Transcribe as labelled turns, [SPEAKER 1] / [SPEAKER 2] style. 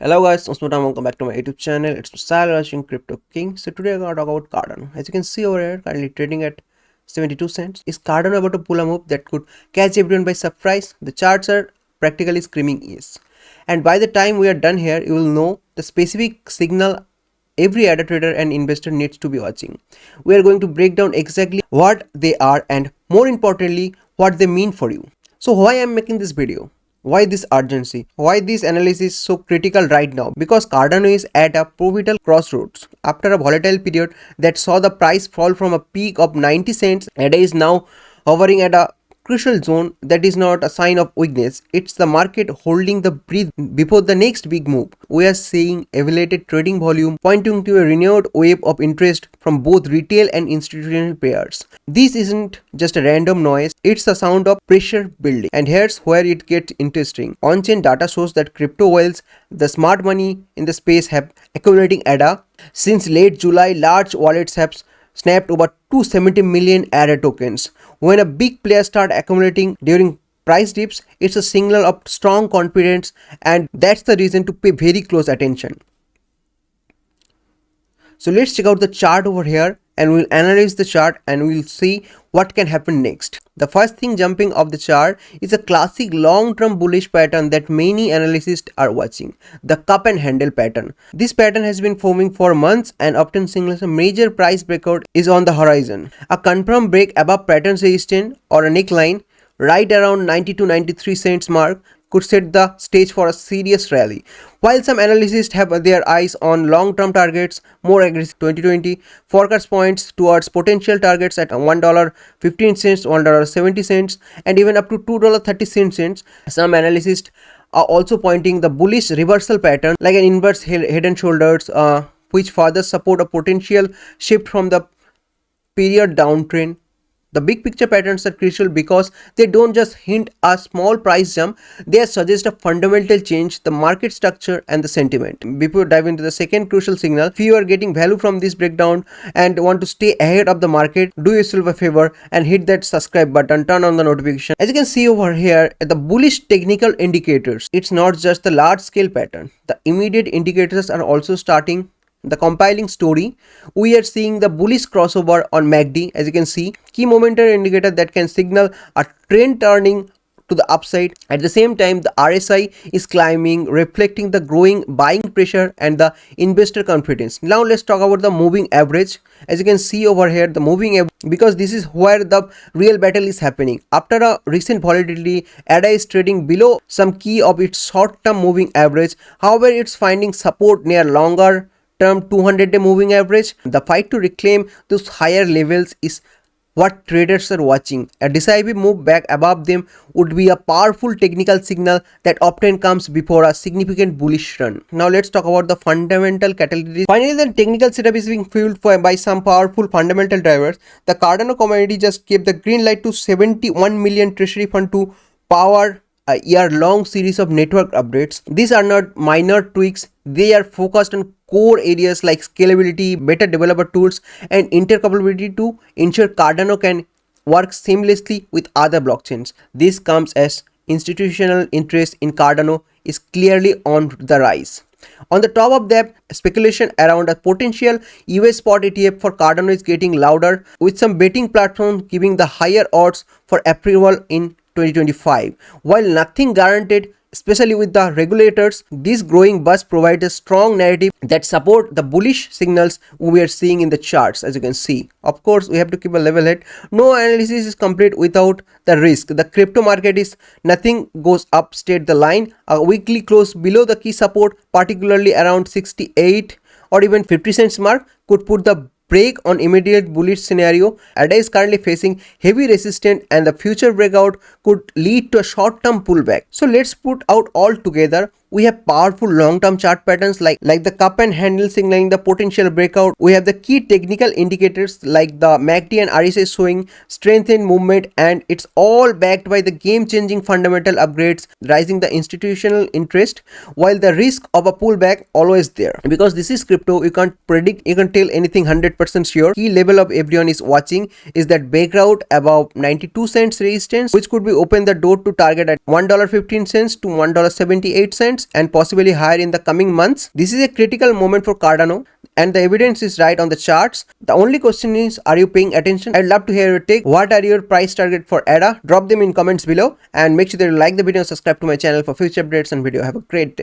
[SPEAKER 1] Hello guys, welcome back to my YouTube channel. It's Sal watching Crypto King. So today I'm gonna talk about Cardano. As you can see over here, currently trading at 72 cents. Is Cardano about to pull a move that could catch everyone by surprise? The charts are practically screaming yes. And by the time we are done here, you will know the specific signal every adult trader and investor needs to be watching. We are going to break down exactly what they are and more importantly, what they mean for you. So why I'm making this video? Why this urgency? Why this analysis is so critical right now? Because Cardano is at a pivotal crossroads. After a volatile period that saw the price fall from a peak of 90 cents, ADA is now hovering at a crucial zone. That is not a sign of weakness. It's the market holding the breath before the next big move. We are seeing elevated trading volume pointing to a renewed wave of interest from both retail and institutional players. This isn't just a random noise, it's the sound of pressure building. And here's where it gets interesting. On-chain data shows that crypto whales, the smart money in the space, have accumulating ADA. Since late July, large wallets have snapped over 270 million ADA tokens. When a big player start accumulating during price dips, it's a signal of strong confidence, and that's the reason to pay very close attention. So let's check out the chart over here and we'll analyze the chart and we'll see what can happen next. The first thing jumping off the chart is a classic long-term bullish pattern that many analysts are watching, the cup and handle pattern. This pattern has been forming for months and often signals a major price breakout is on the horizon. A confirmed break above pattern resistance or a neckline right around 90 to 93 cents mark could set the stage for a serious rally. While some analysts have their eyes on long-term targets, more aggressive 2020 forecast points towards potential targets at $1.15, $1.70, and even up to $2.30. Some analysts are also pointing the bullish reversal pattern like an inverse head and shoulders, which further support a potential shift from the period downtrend. The big picture patterns are crucial because they don't just hint a small price jump, they suggest a fundamental change, the market structure and the sentiment. Before diving into the second crucial signal, if you are getting value from this breakdown and want to stay ahead of the market, do yourself a favor and hit that subscribe button, turn on the notification. As you can see over here, the bullish technical indicators, it's not just the large scale pattern. The immediate indicators are also starting the compiling story. We are seeing the bullish crossover on MACD. As you can see, key momentum indicator that can signal a trend turning to the upside. At the same time, the RSI is climbing, reflecting the growing buying pressure and the investor confidence. Now let's talk about the moving average. As you can see over here, the moving average, because this is where the real battle is happening. After a recent volatility, ADA is trading below some key of its short-term moving average. However, it's finding support near longer term 200-day moving average. The fight to reclaim those higher levels is what traders are watching. A decisive move back above them would be a powerful technical signal that often comes before a significant bullish run. Now let's talk about the fundamental catalyst. Finally, the technical setup is being fueled by some powerful fundamental drivers. The Cardano community just gave the green light to 71 million treasury fund to power a year-long series of network updates. These are not minor tweaks, they are focused on core areas like scalability, better developer tools, and interoperability to ensure Cardano can work seamlessly with other blockchains. This comes as institutional interest in Cardano is clearly on the rise. On the top of that, speculation around a potential US spot ETF for Cardano is getting louder, with some betting platforms giving the higher odds for approval in 2025. While nothing guaranteed, especially with the regulators, this growing buzz provides a strong narrative that support the bullish signals we are seeing in the charts. As you can see, of course, we have to keep a level head. No analysis is complete without the risk. The crypto market is nothing goes up straight the line. A weekly close below the key support, particularly around 68 or even 50 cents mark, could put the break on immediate bullish scenario. ADA is currently facing heavy resistance and the future breakout could lead to a short-term pullback. So let's put out all together. We have powerful long-term chart patterns like the cup and handle signaling the potential breakout. We have the key technical indicators like the MACD and RSI showing strength in movement, and it's all backed by the game-changing fundamental upgrades, rising the institutional interest, while the risk of a pullback always there. Because this is crypto, you can't predict, you can't tell anything 100% sure. Key level of everyone is watching is that breakout above 92 cents resistance, which could be open the door to target at $1.15 to $1.78. digits and possibly higher in the coming months. This is a critical moment for Cardano and the evidence is right on the charts. The only question is, are you paying attention? I'd love to hear your take. What are your price target for ADA? Drop them in comments below and make sure that you like the video and subscribe to my channel for future updates and video. Have a great day.